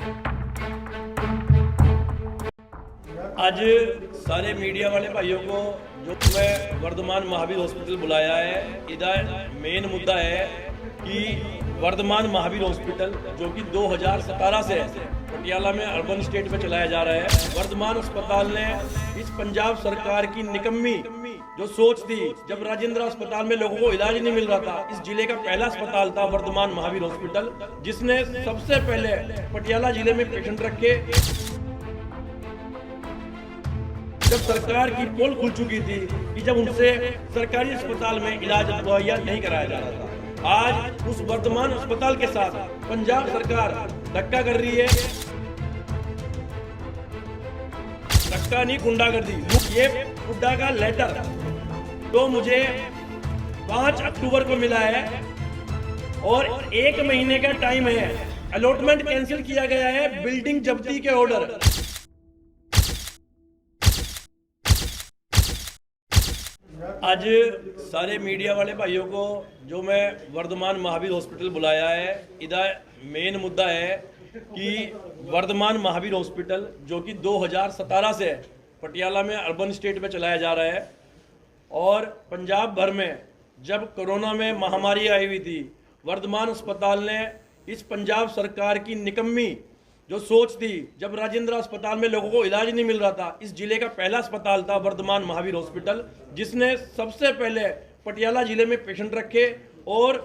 आज सारे मीडिया वाले भाइयों को जो मैं वर्धमान महावीर हॉस्पिटल बुलाया है, इधर मेन मुद्दा है कि वर्धमान महावीर हॉस्पिटल जो कि 2017 से पटियाला में अर्बन स्टेट में चलाया जा रहा है। वर्धमान अस्पताल ने इस पंजाब सरकार की निकम्मी जो सोच थी, जब राजेंद्र अस्पताल में लोगों को इलाज नहीं मिल रहा था, इस जिले का पहला अस्पताल था वर्धमान महावीर हॉस्पिटल, जिसने सबसे पहले पटियाला जिले में पेशेंट रखे। जब सरकार की पोल खुल चुकी थी कि जब उनसे सरकारी अस्पताल में इलाज मुहैया नहीं कराया जा रहा था, आज उस वर्धमान अस्पताल के साथ पंजाब सरकार धक्का कर रही है। धक्का नहीं, गुंडागर्दी। ये पुड्डा का लेटर तो मुझे 5 अक्टूबर को मिला है और 1 महीने का टाइम है। अलॉटमेंट कैंसिल किया गया है, बिल्डिंग जब्ती के ऑर्डर। आज सारे मीडिया वाले भाइयों को जो मैं वर्धमान महावीर हॉस्पिटल बुलाया है, इधर मेन मुद्दा है कि वर्धमान महावीर हॉस्पिटल जो कि 2017 से पटियाला में अर्बन स्टेट में चलाया जा रहा है और पंजाब भर में जब कोरोना में महामारी आई हुई थी, वर्धमान अस्पताल ने इस पंजाब सरकार की निकम्मी जो सोच थी, जब राजेंद्र अस्पताल में लोगों को इलाज नहीं मिल रहा था, इस जिले का पहला अस्पताल था वर्धमान महावीर हॉस्पिटल, जिसने सबसे पहले पटियाला जिले में पेशेंट रखे और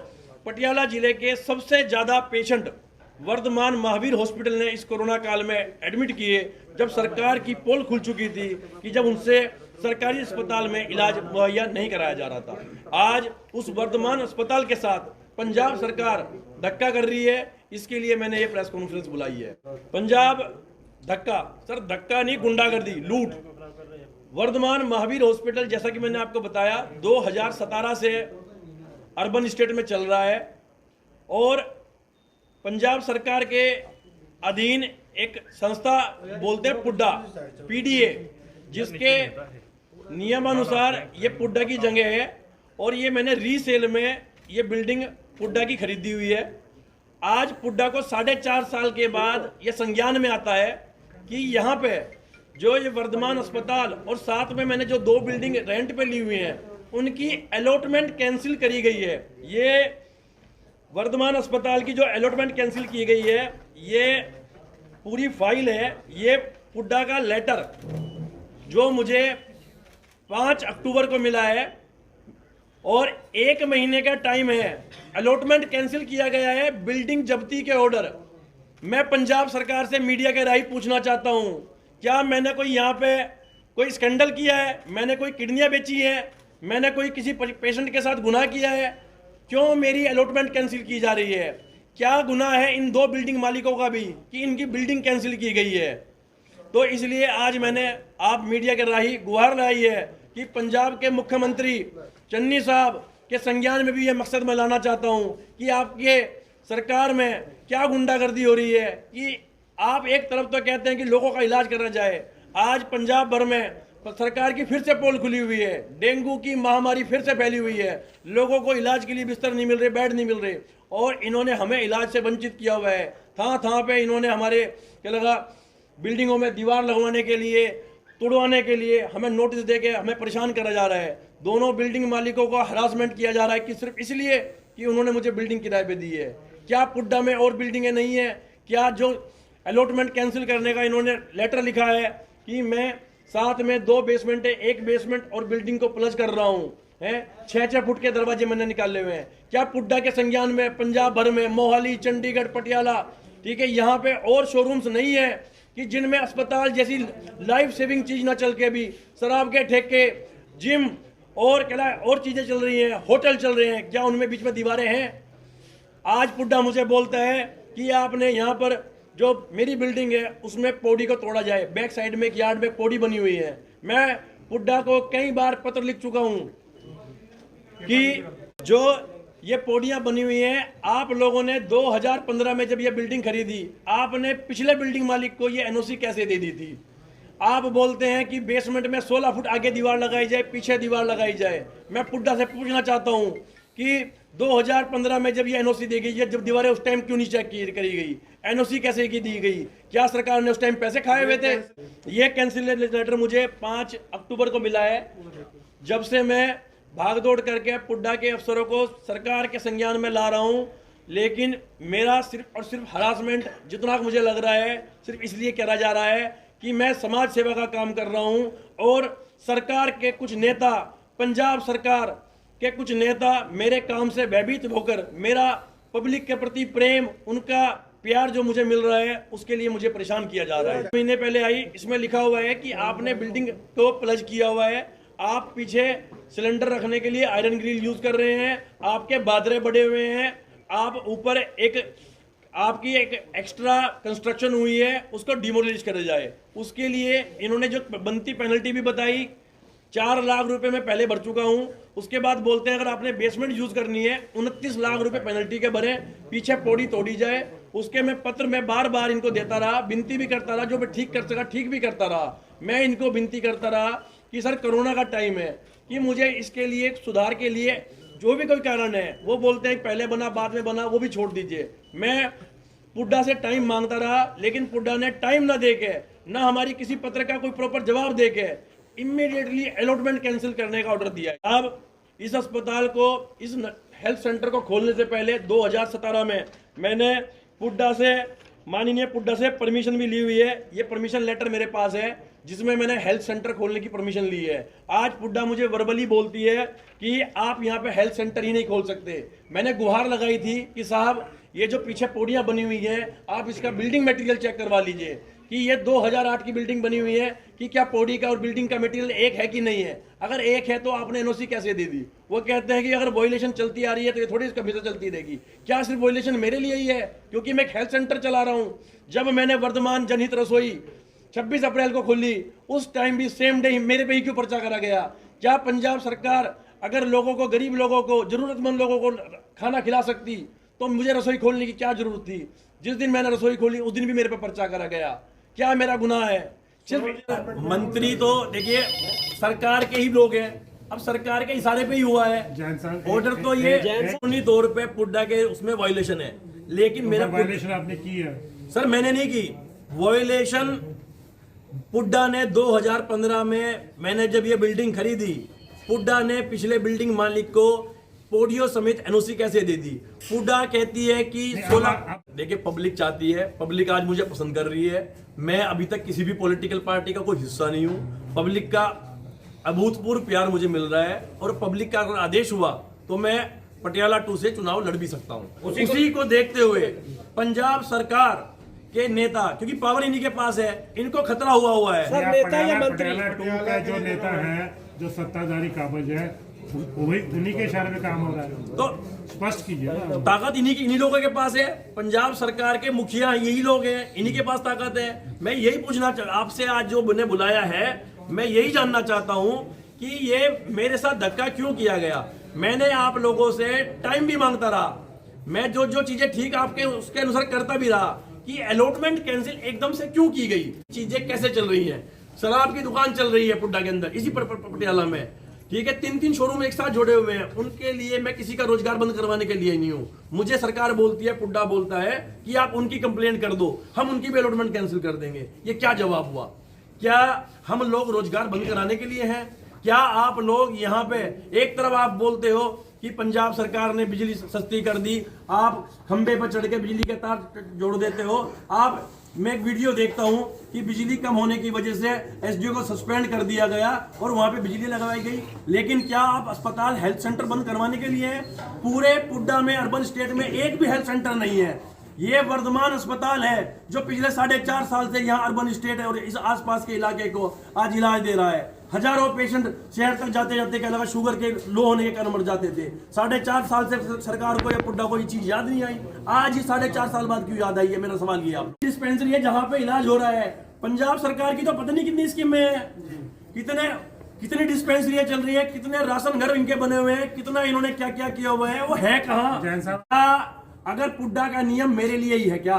पटियाला जिले के सबसे ज़्यादा पेशेंट वर्धमान महावीर हॉस्पिटल ने इस कोरोना काल में एडमिट किए, जब सरकार की पोल खुल चुकी थी कि जब उनसे सरकारी अस्पताल में इलाज मुहैया नहीं कराया जा रहा था। आज उस वर्धमान अस्पताल के साथ पंजाब सरकार धक्का कर रही है। इसके लिए मैंने ये प्रेस कॉन्फ्रेंस बुलाई है। पंजाब धक्का, सर धक्का नहीं, गुंडागर्दी, लूट। वर्धमान महावीर हॉस्पिटल जैसा कि मैंने आपको बताया 2017 से अर्बन स्टेट में चल रहा है और पंजाब सरकार के अधीन एक संस्था बोलते हैं पुड्डा, पीडीए, जिसके नियमानुसार ये पुड्डा की जगह है और ये मैंने रीसेल में ये बिल्डिंग पुड्डा की खरीदी हुई है। आज पुड्डा को 4.5 साल के बाद ये संज्ञान में आता है कि यहाँ पे जो ये वर्धमान अस्पताल और साथ में मैंने जो 2 बिल्डिंग रेंट पे ली हुई हैं, उनकी अलॉटमेंट कैंसिल करी गई है। ये वर्धमान अस्पताल की जो अलॉटमेंट कैंसिल की गई है, ये पूरी फाइल है। ये पुड्डा का लेटर जो मुझे 5 अक्टूबर को मिला है और 1 महीने का टाइम है। अलॉटमेंट कैंसिल किया गया है, बिल्डिंग जब्ती के ऑर्डर। मैं पंजाब सरकार से मीडिया के राही पूछना चाहता हूं, क्या मैंने कोई यहाँ पे कोई स्कैंडल किया है? मैंने कोई किडनियां बेची है? मैंने कोई किसी पेशेंट के साथ गुनाह किया है? क्यों मेरी अलॉटमेंट कैंसिल की जा रही है? क्या गुनाह है इन 2 बिल्डिंग मालिकों का भी कि इनकी बिल्डिंग कैंसिल की गई है? तो इसलिए आज मैंने आप मीडिया के राही गुहार लाई है कि पंजाब के मुख्यमंत्री चन्नी साहब के संज्ञान में भी ये मकसद मैं लाना चाहता हूं कि आपके सरकार में क्या गुंडागर्दी हो रही है कि आप एक तरफ तो कहते हैं कि लोगों का इलाज करना जाए, आज पंजाब भर में सरकार की फिर से पोल खुली हुई है, डेंगू की महामारी फिर से फैली हुई है, लोगों को इलाज के लिए बिस्तर नहीं मिल रहे, बेड नहीं मिल रहे और इन्होंने हमें इलाज से वंचित किया हुआ है। थां पे इन्होंने हमारे क्या लगा बिल्डिंगों में दीवार लगवाने के लिए, तोड़वाने के लिए हमें नोटिस दे के हमें परेशान करा जा रहा है। दोनों बिल्डिंग मालिकों को हरासमेंट किया जा रहा है कि सिर्फ इसलिए कि उन्होंने मुझे बिल्डिंग किराए पे दी है। क्या पुड्डा में और बिल्डिंगें नहीं है? क्या जो अलॉटमेंट कैंसिल करने का इन्होंने लेटर लिखा है कि मैं साथ में 2 बेसमेंट है, 1 बेसमेंट और बिल्डिंग को प्लस कर रहा हूँ, है 6-6 फुट के दरवाजे मैंने निकाले हुए हैं। क्या पुड्डा के संज्ञान में पंजाब भर में मोहाली, चंडीगढ़, पटियाला, ठीक है, यहाँ पे और शोरूम्स नहीं है कि जिनमें अस्पताल जैसी लाइफ सेविंग चीज ना चल के भी शराब के ठेके, जिम और क्या और चीजें चल रही हैं, होटल चल रहे हैं, क्या उनमें बीच में दीवारें हैं? आज पुड्डा मुझे बोलता है कि आपने यहाँ पर जो मेरी बिल्डिंग है उसमें पौड़ी को तोड़ा जाए। बैक साइड में एक यार्ड में पौड़ी बनी हुई है। मैं पुड्डा को कई बार पत्र लिख चुका हूँ कि जो ये पौड़ियाँ बनी हुई हैं, आप लोगों ने 2015 में जब ये बिल्डिंग खरीदी, आपने पिछले बिल्डिंग मालिक को ये एनओसी कैसे दे दी थी? आप बोलते हैं कि बेसमेंट में 16 फुट आगे दीवार लगाई जाए, पीछे दीवार लगाई जाए। मैं पुड्डा से पूछना चाहता हूँ कि 2015 में जब ये एनओसी दी गई है, जब दीवारें उस टाइम क्यों नहीं चेक करी गई, एनओसी कैसे की दी गई, क्या सरकार ने उस टाइम पैसे खाए हुए थे? ये कैंसिल लेटर मुझे 5 अक्टूबर को मिला है। जब से मैं भागदौड़ करके पुड्डा के अफसरों को सरकार के संज्ञान में ला रहा हूं, लेकिन मेरा सिर्फ और सिर्फ हरासमेंट जितना मुझे लग रहा है सिर्फ इसलिए करा जा रहा है कि मैं समाज सेवा का काम कर रहा हूं और सरकार के कुछ नेता, पंजाब सरकार के कुछ नेता मेरे काम से भयभीत होकर मेरा पब्लिक के प्रति प्रेम, उनका प्यार जो मुझे मिल रहा है उसके लिए मुझे परेशान किया जा रहा है। महीने पहले आई, इसमें लिखा हुआ है कि आपने बिल्डिंग को प्लज किया हुआ है, आप पीछे सिलेंडर रखने के लिए आयरन ग्रिल यूज कर रहे हैं, आपके बादरे बड़े हुए हैं, आप ऊपर आपकी एक एक्स्ट्रा कंस्ट्रक्शन हुई है उसको डिमोलिश करा जाए। उसके लिए इन्होंने जो बनती पेनल्टी भी बताई, 4 लाख रुपए मैं पहले भर चुका हूं। उसके बाद बोलते हैं अगर आपने बेसमेंट यूज करनी है 29 लाख रुपए पेनल्टी के भरे, पीछे पौड़ी तोड़ी जाए। उसके मैं पत्र में बार बार इनको देता रहा, विनती भी करता रहा, जो मैं ठीक कर सका ठीक भी करता रहा। मैं इनको विनती करता रहा कि सर कोरोना का टाइम है, कि मुझे इसके लिए सुधार के लिए जो भी कोई कारण है, वो बोलते हैं पहले बना बाद में बना, वो भी छोड़ दीजिए। मैं पुड्डा से टाइम मांगता रहा, लेकिन पुड्डा ने टाइम ना देके, ना हमारी किसी पत्र का कोई प्रॉपर जवाब देके इमीडिएटली अलॉटमेंट कैंसिल करने का ऑर्डर दिया है। अब इस अस्पताल को, इस हेल्थ सेंटर को खोलने से पहले 2017 में मैंने पुड्डा से, माननीय पुड्डा से परमिशन भी ली हुई है। ये परमिशन लेटर मेरे पास है जिसमें मैंने हेल्थ सेंटर खोलने की परमिशन ली है। आज पुड्डा मुझे वर्बली बोलती है कि आप यहाँ पे हेल्थ सेंटर ही नहीं खोल सकते। मैंने गुहार लगाई थी कि साहब ये जो पीछे पौड़ियाँ बनी हुई हैं, आप इसका बिल्डिंग मटेरियल चेक करवा लीजिए कि ये 2008 की बिल्डिंग बनी हुई है, कि क्या पौड़ी का और बिल्डिंग का मटेरियल एक है कि नहीं है। अगर एक है तो आपने एनओसी कैसे दे दी? वो कहते हैं कि अगर वॉयलेशन चलती आ रही है तो ये थोड़ी इसका हमेशा चलती रहेगी। क्या सिर्फ वॉयलेशन मेरे लिए ही है क्योंकि मैं एक हेल्थ सेंटर चला रहा हूँ? जब मैंने वर्धमान जनहित रसोई 26 अप्रैल को खोली, उस टाइम भी सेम डे मेरे पे ही क्यों पर्चा करा गया? क्या पंजाब सरकार अगर लोगों को, गरीब लोगों को, जरूरतमंद लोगों को खाना खिला सकती तो मुझे रसोई खोलने की क्या जरूरत थी? जिस दिन मैंने रसोई खोली उस दिन भी मेरे पे पर्चा करा गया। क्या मेरा गुनाह है? सिर्फ मंत्री तो देखिए सरकार के ही लोग हैं, अब सरकार के इशारे पे ही हुआ है ऑर्डर। तो ये कानूनी तौर पे पुड्डा के उसमें वायलेशन है, लेकिन मेरा वायलेशन आपने की है? सर मैंने नहीं की वायलेशन। पुड्डा ने 2015 में मैंने जब ये बिल्डिंग खरीदी, पुड्डा ने पिछले बिल्डिंग मालिक को पोडियो समेत एनओसी कैसे दे दी? पुड्डा कहती है कि 16, देखिए पब्लिक चाहती है, पब्लिक आज मुझे पसंद कर रही है। मैं अभी तक किसी भी पॉलिटिकल पार्टी का कोई हिस्सा नहीं हूँ। पब्लिक का अभूतपूर्व प्यार मुझे मिल रहा है और पब्लिक का अगर आदेश हुआ तो मैं पटियाला 2 से चुनाव लड़ भी सकता हूँ। उसी को देखते हुए पंजाब सरकार के नेता, क्योंकि पावर इन्हीं के पास है, इनको खतरा हुआ है। सर नेता या मंत्री का जो नेता है, जो सत्ताधारी काबिज है, वही उन्हीं के इशारे पे काम हो रहा है, तो स्पष्ट कीजिए ना। ताकत इन्हीं लोगों के पास है। पंजाब सरकार के मुखिया यही लोग हैं, इन्हीं के पास ताकत है। मैं यही पूछना आपसे, आज जो मैंने बुलाया है, मैं यही जानना चाहता हूं कि ये मेरे साथ धक्का क्यों किया गया। मैंने आप लोगों से टाइम भी मांगता रहा, मैं जो चीजें ठीक आपके उसके अनुसार करता भी रहा, कि अलॉटमेंट कैंसिल एकदम से क्यों की गई? चीजें कैसे चल रही हैं? शराब की दुकान चल रही है पुड्डा के अंदर, इसी पटियाला में, ठीक है, 3 शोरूम एक साथ जोड़े हुए हैं। उनके लिए मैं किसी का रोजगार बंद करवाने के लिए नहीं हूँ। मुझे सरकार बोलती है, पुड्डा बोलता है कि आप उनकी कंप्लेंट कर दो, हम उनकी भी अलॉटमेंट कैंसिल कर देंगे। ये क्या जवाब हुआ? क्या हम लोग रोजगार बंद कराने के लिए हैं? क्या आप लोग यहाँ पे एक तरफ आप बोलते हो कि पंजाब सरकार ने बिजली सस्ती कर दी, आप खंबे पर चढ़ के बिजली के तार जोड़ देते हो। आप, मैं एक वीडियो देखता हूं कि बिजली कम होने की वजह से एसडीओ को सस्पेंड कर दिया गया और वहां पे बिजली लगवाई गई, लेकिन क्या आप अस्पताल हेल्थ सेंटर बंद करवाने के लिए हैं? पूरे पुड्डा में, अर्बन स्टेट में एक भी हेल्थ सेंटर नहीं है। ये वर्धमान अस्पताल है जो पिछले 4.5 साल से यहाँ अर्बन स्टेट है और इस आसपास के इलाके को आज इलाज दे रहा है। हजारों पेशेंट शहर तक जाते जाते क्या लगा शुगर के लो होने के कारण मर जाते थे। 4.5 साल से सरकार को या पुड्डा को ये चीज याद नहीं आई, आज ही 4.5 साल बाद क्यों याद आई है? मेरा सवाल ये आप। डिस्पेंसरी है जहाँ पे इलाज हो रहा है, पंजाब सरकार की तो पता नहीं कितनी स्कीमें है, कितनी डिस्पेंसरियां चल रही है, कितने राशन घर इनके बने हुए हैं, कितना इन्होंने क्या क्या किया हुआ है, वो है कहाँ? अगर पुड्डा का नियम मेरे लिए ही है क्या?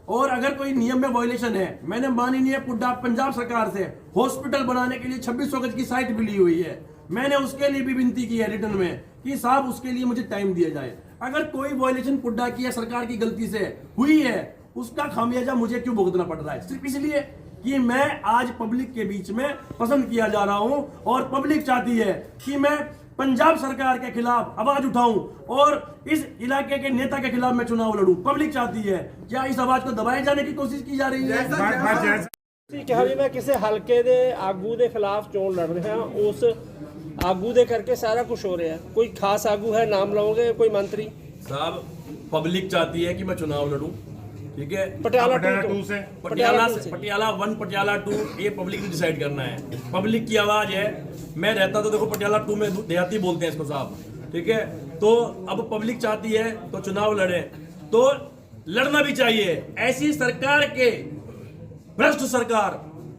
और अगर कोई नियम में वायलेशन है, मैंने माननीय पुड्डा पंजाब सरकार से हॉस्पिटल बनाने के लिए 2600 गज की साइट भी ली हुई है। मैंने उसके लिए भी विनती की है रिटर्न में कि साहब उसके लिए मुझे टाइम दिया जाए। अगर कोई वायलेशन पुड्डा की है सरकार की गलती से हुई है, उसका खामियाजा मुझे क्यों भुगतना पड़ रहा है? सिर्फ इसलिए कि मैं आज पब्लिक के बीच में पसंद किया जा रहा हूं और पब्लिक चाहती है कि मैं पंजाब सरकार के खिलाफ आवाज उठाऊं और इस इलाके के नेता के खिलाफ मैं चुनाव लड़ूं। पब्लिक चाहती है। क्या इस आवाज को दबाए जाने की कोशिश की जा रही है? ਤੁਸੀਂ ਕਿਹਾ ਵੀ ਮੈਂ ਕਿਸੇ ਹਲਕੇ ਦੇ ਆਗੂ ਦੇ ਖਿਲਾਫ ਚੋਣ ਲੜ ਰਿਹਾ, ਉਸ ਆਗੂ ਦੇ ਕਰਕੇ ਸਾਰਾ ਕੁਝ ਹੋ ਰਿਹਾ। ਕੋਈ ਖਾਸ ਆਗੂ ਹੈ, ਨਾਮ ਲਓਗੇ? ਕੋਈ ਮੰਤਰੀ? साहब पब्लिक चाहती है कि मैं चुनाव लड़ूं, ठीक है। पटियाला पटियाला 2 2 से पटियाला 1 पटियाला 2 ये पब्लिक ने डिसाइड करना है। पब्लिक की आवाज है। मैं रहता तो देखो पटियाला 2 में देहाती बोलते हैं इसको साहब, ठीक है। तो अब पब्लिक चाहती है तो चुनाव लड़े, तो लड़ना भी चाहिए। ऐसी सरकार के भ्रष्ट सरकार,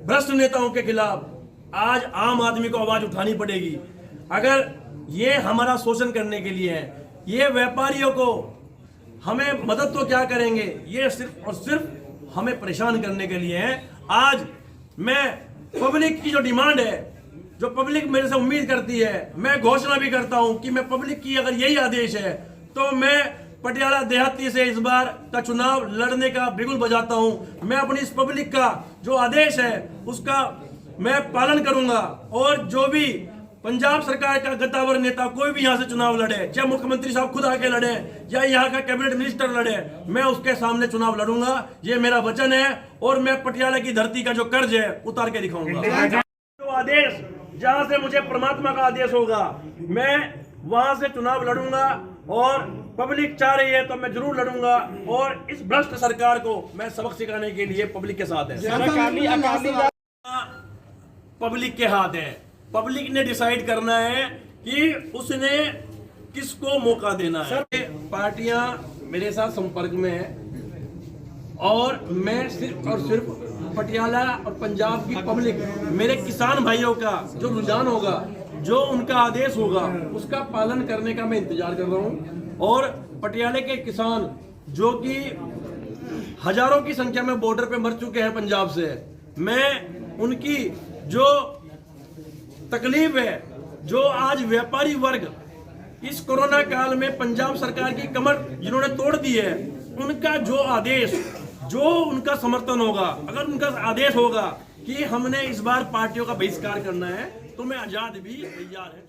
भ्रष्ट नेताओं के खिलाफ आज आम आदमी को आवाज उठानी पड़ेगी। अगर ये हमारा शोषण करने के लिए है, ये व्यापारियों को हमें मदद तो क्या करेंगे, ये सिर्फ और सिर्फ हमें परेशान करने के लिए है। आज मैं पब्लिक की जो डिमांड है, जो पब्लिक मेरे से उम्मीद करती है, मैं घोषणा भी करता हूं कि मैं पब्लिक की अगर यही आदेश है तो मैं पटियाला देहाती से इस बार का चुनाव लड़ने का बिगुल बजाता हूं। मैं अपनी इस पब्लिक का जो आदेश है उसका मैं पालन करूंगा और जो भी पंजाब सरकार का गद्दावर नेता कोई भी यहाँ से चुनाव लड़े, चाहे मुख्यमंत्री साहब खुद आके लड़े या यहाँ का कैबिनेट मिनिस्टर लड़े, मैं उसके सामने चुनाव लड़ूंगा। ये मेरा वचन है और मैं पटियाला की धरती का जो कर्ज है उतार के दिखाऊंगा। जो आदेश जहाँ से मुझे परमात्मा का आदेश होगा, मैं वहां से चुनाव लड़ूंगा और पब्लिक चाह रही है तो मैं जरूर लड़ूंगा और इस भ्रष्ट सरकार को मैं सबक सिखाने के लिए पब्लिक के साथ है। पब्लिक के हाथ है। पब्लिक ने डिसाइड करना है कि उसने किसको मौका देना है। पार्टियां मेरे साथ संपर्क में है और मैं सिर्फ और सिर्फ पटियाला और पंजाब की पब्लिक, मेरे किसान भाइयों का जो रुझान होगा, जो उनका आदेश होगा, उसका पालन करने का मैं इंतजार कर रहा हूं। और पटियाले के किसान जो कि हजारों की संख्या में बॉर्डर पे मर चुके हैं पंजाब से, मैं उनकी जो तकलीफ है, जो आज व्यापारी वर्ग इस कोरोना काल में पंजाब सरकार की कमर जिन्होंने तोड़ दी है, उनका जो आदेश, जो उनका समर्थन होगा, अगर उनका आदेश होगा कि हमने इस बार पार्टियों का बहिष्कार करना है तो मैं आजाद भी तैयार है।